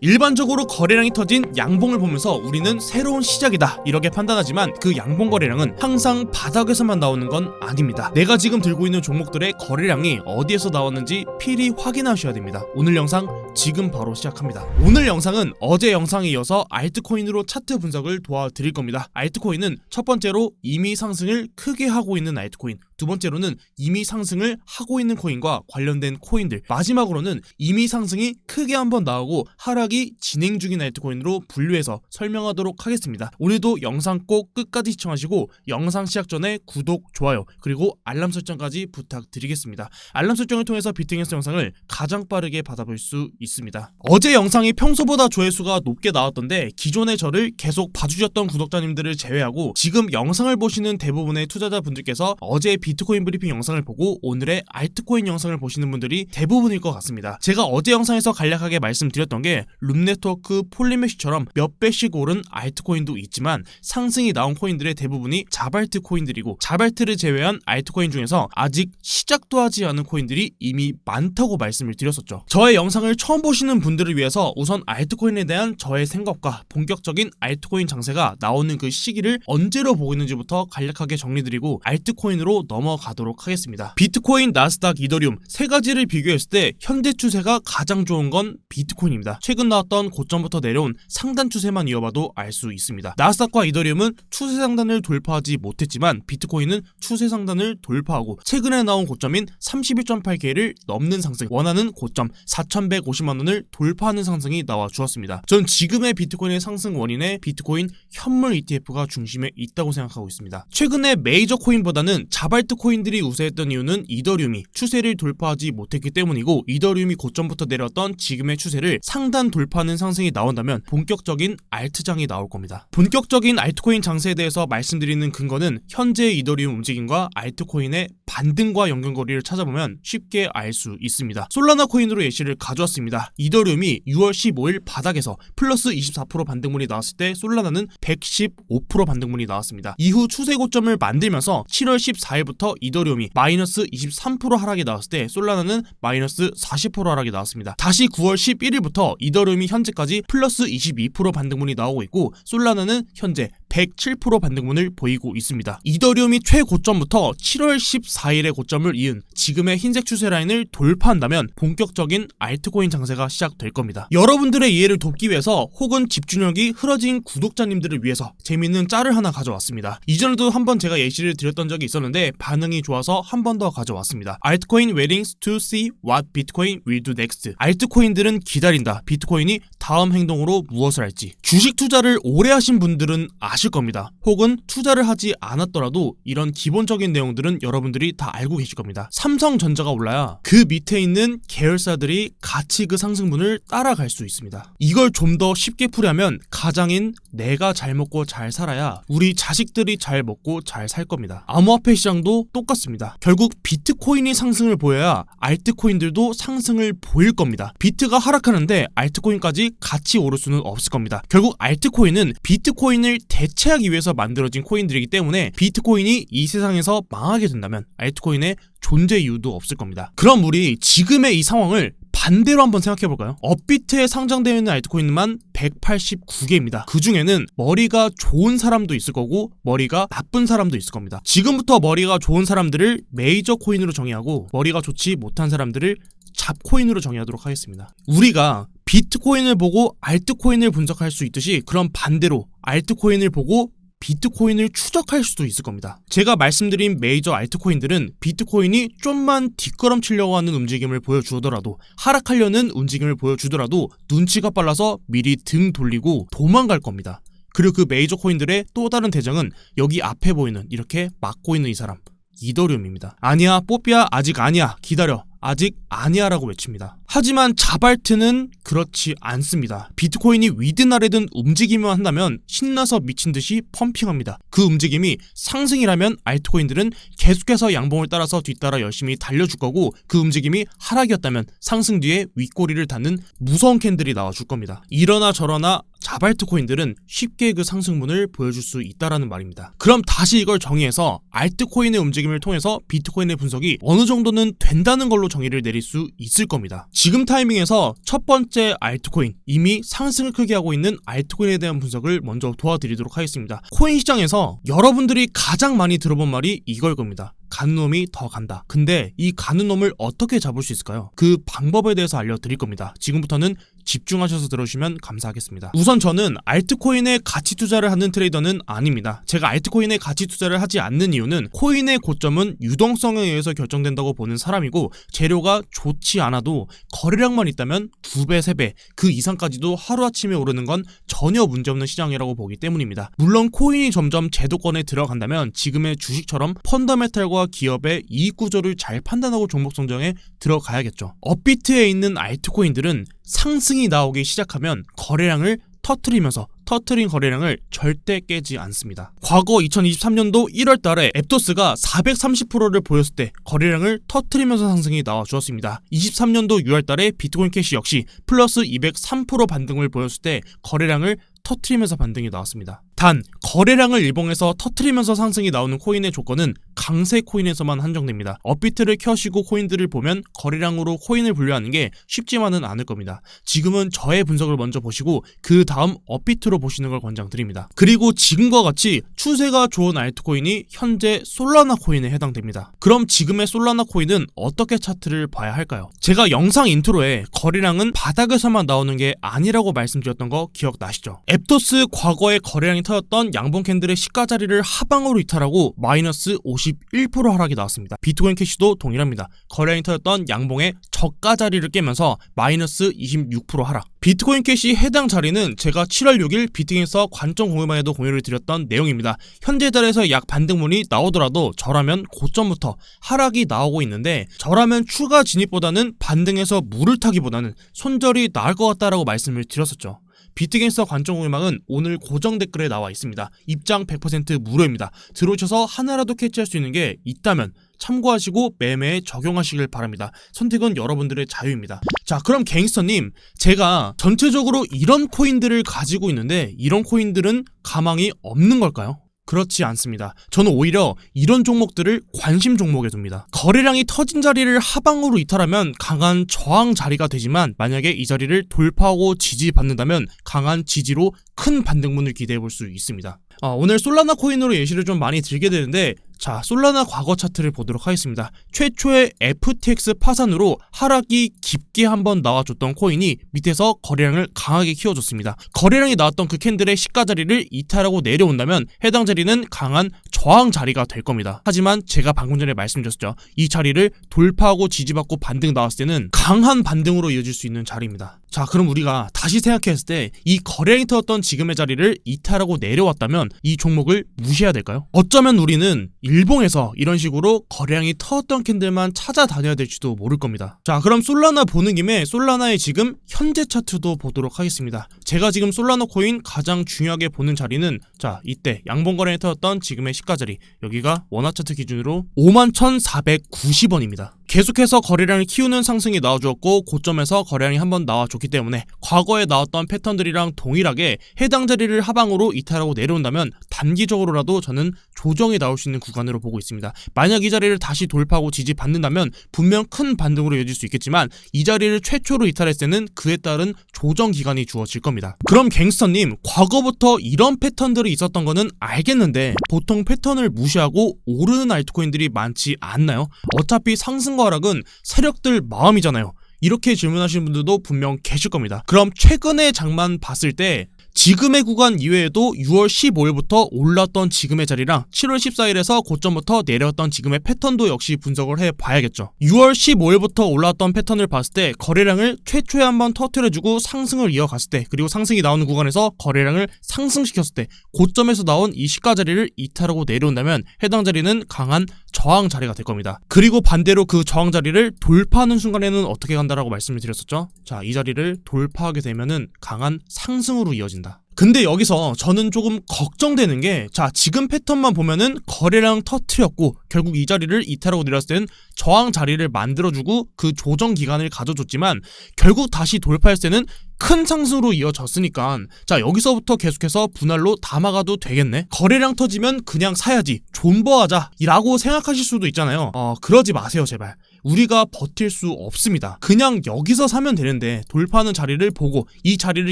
일반적으로 거래량이 터진 양봉을 보면서 우리는 새로운 시작이다 이렇게 판단하지만 그 양봉 거래량은 항상 바닥에서만 나오는 건 아닙니다. 내가 지금 들고 있는 종목들의 거래량이 어디에서 나왔는지 필히 확인하셔야 됩니다. 오늘 영상 지금 바로 시작합니다. 오늘 영상은 어제 영상에 이어서 알트코인으로 차트 분석을 도와드릴 겁니다. 알트코인은 첫 번째로 이미 상승을 크게 하고 있는 알트코인, 두 번째로는 이미 상승을 하고 있는 코인과 관련된 코인들, 마지막으로는 이미 상승이 크게 한번 나오고 하락이 진행 중인 알트코인으로 분류해서 설명하도록 하겠습니다. 오늘도 영상 꼭 끝까지 시청하시고 영상 시작 전에 구독, 좋아요 그리고 알람 설정까지 부탁드리겠습니다. 알람 설정을 통해서 비트니스 영상을 가장 빠르게 받아볼 수 있습니다. 어제 영상이 평소보다 조회수가 높게 나왔던데 기존의 저를 계속 봐주셨던 구독자님들을 제외하고 지금 영상을 보시는 대부분의 투자자분들께서 어제 비트코인 브리핑 영상을 보고 오늘의 알트코인 영상을 보시는 분들이 대부분일 것 같습니다. 제가 어제 영상에서 간략하게 말씀드렸던 게 룸네트워크, 폴리메쉬처럼 몇 배씩 오른 알트코인도 있지만 상승이 나온 코인들의 대부분이 자발트 코인들이고 자발트를 제외한 알트코인 중에서 아직 시작도 하지 않은 코인들이 이미 많다고 말씀을 드렸었죠. 저의 영상을 처음 보시는 분들을 위해서 우선 알트코인에 대한 저의 생각과 본격적인 알트코인 장세가 나오는 그 시기를 언제로 보고 있는지부터 간략하게 정리드리고 알트코인으로 넘어가도록 하겠습니다. 비트코인, 나스닥, 이더리움 세 가지를 비교했을 때 현재 추세가 가장 좋은 건 비트코인입니다. 최근 나왔던 고점부터 내려온 상단 추세만 이어봐도 알 수 있습니다. 나스닥과 이더리움은 추세 상단을 돌파하지 못했지만 비트코인은 추세 상단을 돌파하고 최근에 나온 고점인 31.8K를 넘는 상승, 원하는 고점 4,150만원을 돌파하는 상승이 나와 주었습니다. 전 지금의 비트코인의 상승 원인에 비트코인 현물 ETF가 중심에 있다고 생각하고 있습니다. 최근에 메이저 코인보다는 자발트 코인들이 우세했던 이유는 이더리움이 추세를 돌파하지 못했기 때문이고, 이더리움이 고점부터 내렸던 지금의 추세를 상단 돌파하는 상승이 나온다면 본격적인 알트장이 나올 겁니다. 본격적인 알트코인 장세에 대해서 말씀드리는 근거는 현재 이더리움 움직임과 알트코인의 반등과 연결고리를 찾아보면 쉽게 알 수 있습니다. 솔라나 코인으로 예시를 가져왔습니다. 이더리움이 6월 15일 바닥에서 플러스 24% 반등분이 나왔을 때 솔라나는 115% 반등분이 나왔습니다. 이후 추세 고점을 만들면서 7월 14일부터 이더리움이 마이너스 23% 하락이 나왔을 때 솔라나는 마이너스 40% 하락이 나왔습니다. 다시 9월 11일부터 이더리움이 현재까지 플러스 22% 반등분이 나오고 있고 솔라나는 현재 107% 반등분을 보이고 있습니다. 이더리움이 최고점부터 7월 14일의 고점을 이은 지금의 흰색 추세 라인을 돌파한다면 본격적인 알트코인 장세가 시작될 겁니다. 여러분들의 이해를 돕기 위해서 혹은 집중력이 흐려진 구독자님들을 위해서 재밌는 짤을 하나 가져왔습니다. 이전에도 한번 제가 예시를 드렸던 적이 있었는데 반응이 좋아서 한 번 더 가져왔습니다. Altcoin waitings to see what Bitcoin will do next. 알트코인들은 기다린다. 비트코인이 다음 행동으로 무엇을 할지. 주식 투자를 오래 하신 분들은 아실 겁니다. 혹은 투자를 하지 않았더라도 이런 기본적인 내용들은 여러분들이 다 알고 계실 겁니다. 삼성전자가 올라야 그 밑에 있는 계열사들이 같이 그 상승분을 따라갈 수 있습니다. 이걸 좀 더 쉽게 풀이하면 가장인 내가 잘 먹고 잘 살아야 우리 자식들이 잘 먹고 잘 살 겁니다. 암호화폐 시장도 똑같습니다. 결국 비트코인이 상승을 보여야 알트코인들도 상승을 보일 겁니다. 비트가 하락하는데 알트코인까지 같이 오를 수는 없을 겁니다. 결국 알트코인은 비트코인을 대체하기 위해서 만들어진 코인들이기 때문에 비트코인이 이 세상에서 망하게 된다면 알트코인의 존재 이유도 없을 겁니다. 그럼 우리 지금의 이 상황을 반대로 한번 생각해볼까요? 업비트에 상장되어 있는 알트코인만 189개입니다. 그 중에는 머리가 좋은 사람도 있을 거고 머리가 나쁜 사람도 있을 겁니다. 지금부터 머리가 좋은 사람들을 메이저 코인으로 정의하고 머리가 좋지 못한 사람들을 잡코인으로 정의하도록 하겠습니다. 우리가 비트코인을 보고 알트코인을 분석할 수 있듯이 그럼 반대로 알트코인을 보고 비트코인을 추적할 수도 있을 겁니다. 제가 말씀드린 메이저 알트코인들은 비트코인이 좀만 뒷걸음치려고 하는 움직임을 보여주더라도 하락하려는 움직임을 보여주더라도 눈치가 빨라서 미리 등 돌리고 도망갈 겁니다. 그리고 그 메이저 코인들의 또 다른 대장은 여기 앞에 보이는 이렇게 막고 있는 이 사람 이더리움입니다. 아니야 뽀삐야 아직 아니야 기다려 아직 아니야 라고 외칩니다. 하지만 자발트는 그렇지 않습니다. 비트코인이 위든 아래든 움직이면 한다면 신나서 미친듯이 펌핑합니다. 그 움직임이 상승이라면 알트코인들은 계속해서 양봉을 따라서 뒤따라 열심히 달려줄 거고, 그 움직임이 하락이었다면 상승 뒤에 윗꼬리를 닫는 무서운 캔들이 나와줄 겁니다. 이러나 저러나 자발트 코인들은 쉽게 그 상승문을 보여줄 수 있다라는 말입니다. 그럼 다시 이걸 정의해서 알트코인의 움직임을 통해서 비트코인의 분석이 어느 정도는 된다는 걸로 정의를 내릴 수 있을 겁니다. 지금 타이밍에서 첫 번째 알트코인, 이미 상승을 크게 하고 있는 알트코인에 대한 분석을 먼저 도와드리도록 하겠습니다. 코인 시장에서 여러분들이 가장 많이 들어본 말이 이걸 겁니다. 가는 놈이 더 간다. 근데 이 가는 놈을 어떻게 잡을 수 있을까요? 그 방법에 대해서 알려드릴 겁니다. 지금부터는 집중하셔서 들어주시면 감사하겠습니다. 우선 저는 알트코인에 가치 투자를 하는 트레이더는 아닙니다. 제가 알트코인에 가치 투자를 하지 않는 이유는 코인의 고점은 유동성에 의해서 결정된다고 보는 사람이고, 재료가 좋지 않아도 거래량만 있다면 2배, 3배, 그 이상까지도 하루아침에 오르는 건 전혀 문제없는 시장이라고 보기 때문입니다. 물론 코인이 점점 제도권에 들어간다면 지금의 주식처럼 펀더멘탈과 기업의 이익 구조를 잘 판단하고 종목 선정에 들어가야겠죠. 업비트에 있는 알트코인들은 상승이 나오기 시작하면 거래량을 터트린 거래량을 절대 깨지 않습니다. 과거 2023년도 1월 달에 앱토스가 430%를 보였을 때 거래량을 터트리면서 상승이 나와 주었습니다. 23년도 6월 달에 비트코인 캐시 역시 플러스 203% 반등을 보였을 때 거래량을 터트리면서 반등이 나왔습니다. 단, 거래량을 일봉해서 터트리면서 상승이 나오는 코인의 조건은 강세 코인에서만 한정됩니다. 업비트를 켜시고 코인들을 보면 거래량으로 코인을 분류하는 게 쉽지만은 않을 겁니다. 지금은 저의 분석을 먼저 보시고 그 다음 업비트로 보시는 걸 권장드립니다. 그리고 지금과 같이 추세가 좋은 알트코인이 현재 솔라나 코인에 해당됩니다. 그럼 지금의 솔라나 코인은 어떻게 차트를 봐야 할까요? 제가 영상 인트로에 거래량은 바닥에서만 나오는 게 아니라고 말씀드렸던 거 기억나시죠? 앱토스 과거에 거래량이 터졌던 양봉 캔들의 시가 자리를 하방으로 이탈하고 마이너스 51% 하락이 나왔습니다. 비트코인 캐시도 동일합니다. 거래량이 터졌던 양봉의 저가 자리를 깨면서 마이너스 26% 하락. 비트코인 캐시 해당 자리는 제가 7월 6일 비트코인에서 관점 공유방에도 공유를 드렸던 내용입니다. 현재 자리에서 약 반등문이 나오더라도 저라면 고점부터 하락이 나오고 있는데, 저라면 추가 진입보다는 반등해서 물을 타기보다는 손절이 나을 것 같다라고 말씀을 드렸었죠. 비트겐서 관점 공유망은 오늘 고정 댓글에 나와 있습니다. 입장 100% 무료입니다. 들어오셔서 하나라도 캐치할 수 있는 게 있다면 참고하시고 매매에 적용하시길 바랍니다. 선택은 여러분들의 자유입니다. 자, 그럼 갱스터님, 제가 전체적으로 이런 코인들을 가지고 있는데 이런 코인들은 가망이 없는 걸까요? 그렇지 않습니다. 저는 오히려 이런 종목들을 관심 종목에 둡니다. 거래량이 터진 자리를 하방으로 이탈하면 강한 저항 자리가 되지만, 만약에 이 자리를 돌파하고 지지받는다면 강한 지지로 큰 반등문을 기대해 볼 수 있습니다. 오늘 솔라나 코인으로 예시를 좀 많이 들게 되는데, 자, 솔라나 과거 차트를 보도록 하겠습니다. 최초의 FTX 파산으로 하락이 깊게 한번 나와줬던 코인이 밑에서 거래량을 강하게 키워줬습니다. 거래량이 나왔던 그 캔들의 시가 자리를 이탈하고 내려온다면 해당 자리는 강한 저항 자리가 될 겁니다. 하지만 제가 방금 전에 말씀드렸죠. 이 자리를 돌파하고 지지받고 반등 나왔을 때는 강한 반등으로 이어질 수 있는 자리입니다. 자, 그럼 우리가 다시 생각했을 때 이 거래량이 터졌던 지금의 자리를 이탈하고 내려왔다면 이 종목을 무시해야 될까요? 어쩌면 우리는 일봉에서 이런 식으로 거래량이 터졌던 캔들만 찾아다녀야 될지도 모를 겁니다. 자, 그럼 솔라나 보는 김에 솔라나의 지금 현재 차트도 보도록 하겠습니다. 제가 지금 솔라나 코인 가장 중요하게 보는 자리는, 자, 이때 양봉 거래량이 터졌던 지금의 시가 자리, 여기가 원화 차트 기준으로 51,490원입니다. 계속해서 거래량을 키우는 상승이 나와주었고 고점에서 거래량이 한번 나와줬기 때문에 과거에 나왔던 패턴들이랑 동일하게 해당 자리를 하방으로 이탈하고 내려온다면 단기적으로라도 저는 조정이 나올 수 있는 구간으로 보고 있습니다. 만약 이 자리를 다시 돌파하고 지지받는다면 분명 큰 반등으로 이어질 수 있겠지만, 이 자리를 최초로 이탈했을 때는 그에 따른 조정 기간이 주어질 겁니다. 그럼 갱스터님, 과거부터 이런 패턴들이 있었던 거는 알겠는데 보통 패턴을 무시하고 오르는 알트코인들이 많지 않나요? 어차피 상승과 하락은 세력들 마음이잖아요. 이렇게 질문하시는 분들도 분명 계실 겁니다. 그럼 최근의 장만 봤을 때 지금의 구간 이외에도 6월 15일부터 올랐던 지금의 자리랑 7월 14일에서 고점부터 내려왔던 지금의 패턴도 역시 분석을 해봐야겠죠. 6월 15일부터 올라왔던 패턴을 봤을 때 거래량을 최초에 한번 터뜨려주고 상승을 이어갔을 때, 그리고 상승이 나오는 구간에서 거래량을 상승시켰을 때 고점에서 나온 이 시가 자리를 이탈하고 내려온다면 해당 자리는 강한 저항 자리가 될 겁니다. 그리고 반대로 그 저항 자리를 돌파하는 순간에는 어떻게 간다라고 말씀을 드렸었죠. 자, 이 자리를 돌파하게 되면은 강한 상승으로 이어진다. 근데 여기서 저는 조금 걱정되는 게, 자, 지금 패턴만 보면은 거래량 터트렸고 결국 이 자리를 이탈하고 내렸을 땐 저항 자리를 만들어주고 그 조정 기간을 가져줬지만 결국 다시 돌파했을 때는 큰 상승으로 이어졌으니까, 자, 여기서부터 계속해서 분할로 담아가도 되겠네. 거래량 터지면 그냥 사야지, 존버하자 라고 생각하실 수도 있잖아요. 그러지 마세요 제발. 우리가 버틸 수 없습니다. 그냥 여기서 사면 되는데, 돌파하는 자리를 보고 이 자리를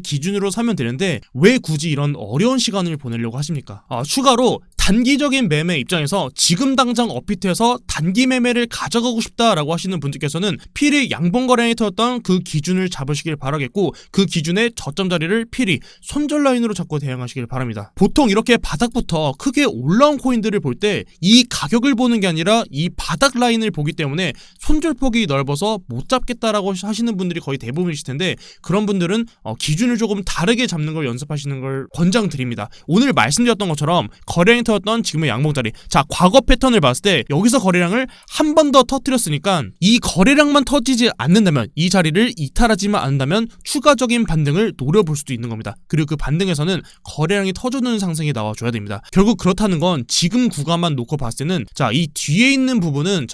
기준으로 사면 되는데 왜 굳이 이런 어려운 시간을 보내려고 하십니까? 추가로 단기적인 매매 입장에서 지금 당장 업비트에서 단기 매매를 가져가고 싶다라고 하시는 분들께서는 필히 양봉 거래량이 터졌던 그 기준을 잡으시길 바라겠고, 그 기준의 저점 자리를 필히 손절 라인으로 잡고 대응하시길 바랍니다. 보통 이렇게 바닥부터 크게 올라온 코인들을 볼 때 이 가격을 보는 게 아니라 이 바닥 라인을 보기 때문에 손절폭이 넓어서 못 잡겠다라고 하시는 분들이 거의 대부분이실 텐데, 그런 분들은 기준을 조금 다르게 잡는 걸 연습하시는 걸 권장드립니다. 오늘 말씀드렸던 것처럼 거래량이 터졌던 지금의 양봉자리, 자, 과거 패턴을 봤을 때 여기서 거래량을 한 번 더 터뜨렸으니까 이 거래량만 터지지 않는다면, 이 자리를 이탈하지만 않는다면 추가적인 반등을 노려볼 수도 있는 겁니다. 그리고 그 반등에서는 거래량이 터주는 상승이 나와줘야 됩니다. 결국 그렇다는 건 지금 구간만 놓고 봤을 때는, 자, 이 뒤에 있는 부분은,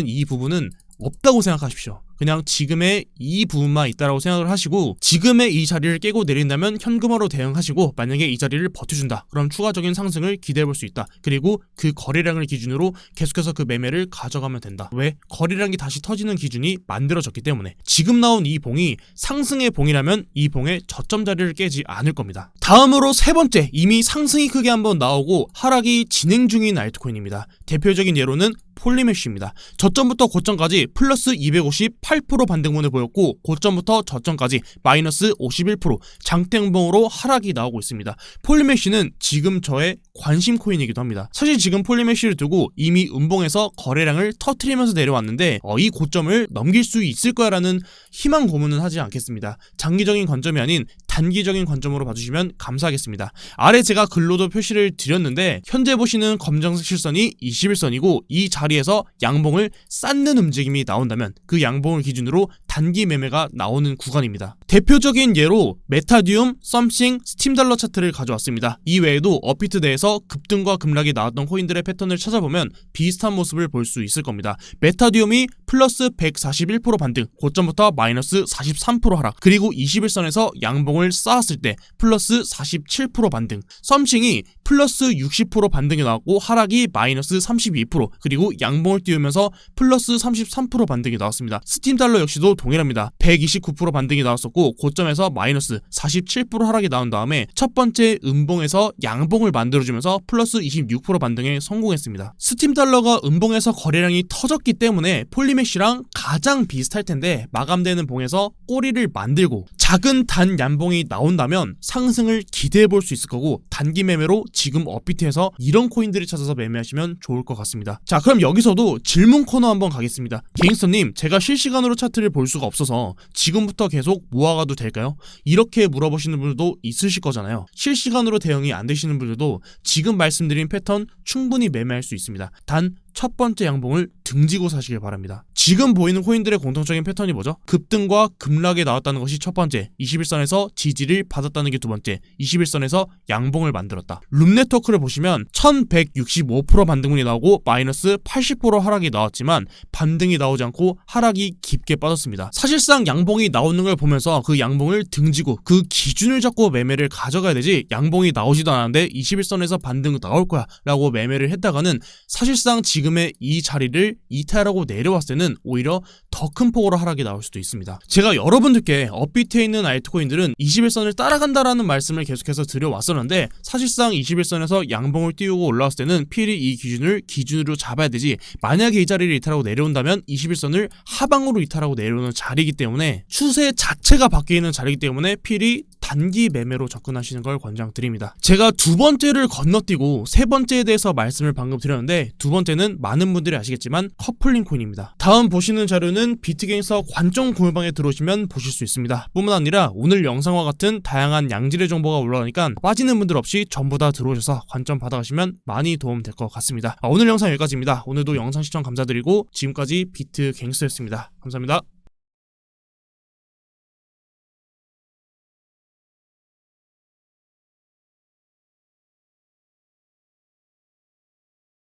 이 부분은 없다고 생각하십시오. 그냥 지금의 이 부분만 있다라고 생각을 하시고, 지금의 이 자리를 깨고 내린다면 현금화로 대응하시고, 만약에 이 자리를 버텨준다 그럼 추가적인 상승을 기대해볼 수 있다. 그리고 그 거래량을 기준으로 계속해서 그 매매를 가져가면 된다. 왜? 거래량이 다시 터지는 기준이 만들어졌기 때문에. 지금 나온 이 봉이 상승의 봉이라면 이 봉의 저점 자리를 깨지 않을 겁니다. 다음으로 세 번째, 이미 상승이 크게 한번 나오고 하락이 진행 중인 알트코인입니다. 대표적인 예로는 폴리메쉬입니다. 저점부터 고점까지 플러스 258% 반등분을 보였고, 고점부터 저점까지 마이너스 51% 장대음봉으로 하락이 나오고 있습니다. 폴리메쉬는 지금 저의 관심 코인이기도 합니다. 사실 지금 폴리메쉬를 두고 이미 음봉에서 거래량을 터트리면서 내려왔는데 이 고점을 넘길 수 있을 거야라는 희망 고문은 하지 않겠습니다. 장기적인 관점이 아닌 단기적인 관점으로 봐주시면 감사하겠습니다. 아래 제가 글로도 표시를 드렸는데, 현재 보시는 검정색 실선이 21선이고 이 자리에서 양봉을 쌓는 움직임이 나온다면 그 양봉을 기준으로 단기 매매가 나오는 구간입니다. 대표적인 예로 메타디움, 썸씽, 스팀달러 차트를 가져왔습니다. 이 외에도 업비트 내에서 급등과 급락이 나왔던 코인들의 패턴을 찾아보면 비슷한 모습을 볼 수 있을 겁니다. 메타디움이 플러스 141% 반등, 고점부터 마이너스 43% 하락, 그리고 21선에서 양봉을 쌓았을 때 플러스 47% 반등, 썸씽이 플러스 60% 반등이 나왔고 하락이 마이너스 32%, 그리고 양봉을 띄우면서 플러스 33% 반등이 나왔습니다. 스팀달러 역시도 동일합니다. 129% 반등이 나왔었고 고점에서 마이너스 47% 하락이 나온 다음에 첫 번째 음봉에서 양봉을 만들어주면서 플러스 26% 반등에 성공했습니다. 스팀달러가 음봉에서 거래량이 터졌기 때문에 폴리메쉬랑 가장 비슷할 텐데, 마감되는 봉에서 꼬리를 만들고 작은 단 양봉이 나온다면 상승을 기대해 볼 수 있을 거고, 단기 매매로 지금 업비트에서 이런 코인들을 찾아서 매매하시면 좋을 것 같습니다. 자, 그럼 여기서도 질문 코너 한번 가겠습니다. 갱스터님, 제가 실시간으로 차트를 볼 수가 없어서 지금부터 계속 모아가도 될까요? 이렇게 물어보시는 분들도 있으실 거잖아요. 실시간으로 대응이 안 되시는 분들도 지금 말씀드린 패턴 충분히 매매할 수 있습니다. 단 첫 번째 양봉을 등지고 사시길 바랍니다. 지금 보이는 코인들의 공통적인 패턴이 뭐죠? 급등과 급락이 나왔다는 것이 첫 번째, 21선에서 지지를 받았다는 게 두 번째, 21선에서 양봉을 만들었다. 룸네트워크를 보시면 1165% 반등분이 나오고 마이너스 80% 하락이 나왔지만 반등이 나오지 않고 하락이 깊게 빠졌습니다. 사실상 양봉이 나오는 걸 보면서 그 양봉을 등지고 그 기준을 잡고 매매를 가져가야 되지, 양봉이 나오지도 않았는데 21선에서 반등 나올 거야 라고 매매를 했다가는 사실상 지금의 이 자리를 이탈하고 내려왔을 때는 오히려 더 큰 폭으로 하락이 나올 수도 있습니다. 제가 여러분들께 업비트에 있는 알트코인들은 21선을 따라간다라는 말씀을 계속해서 드려왔었는데, 사실상 21선에서 양봉을 띄우고 올라왔을 때는 필히 이 기준을 기준으로 잡아야 되지, 만약에 이 자리를 이탈하고 내려온다면 21선을 하방으로 이탈하고 내려오는 자리이기 때문에, 추세 자체가 바뀌는 자리이기 때문에 필히 단기 매매로 접근하시는 걸 권장드립니다. 제가 두 번째를 건너뛰고 세 번째에 대해서 말씀을 방금 드렸는데, 두 번째는 많은 분들이 아시겠지만 커플링 코인입니다. 다음 보시는 자료는 비트게임서 관점 구매방에 들어오시면 보실 수 있습니다. 뿐만 아니라 오늘 영상과 같은 다양한 양질의 정보가 올라오니까 빠지는 분들 없이 전부 다 들어오셔서 관점 받아가시면 많이 도움 될 것 같습니다. 오늘 영상 여기까지입니다. 오늘도 영상 시청 감사드리고 지금까지 비트갱스터였습니다. 감사합니다.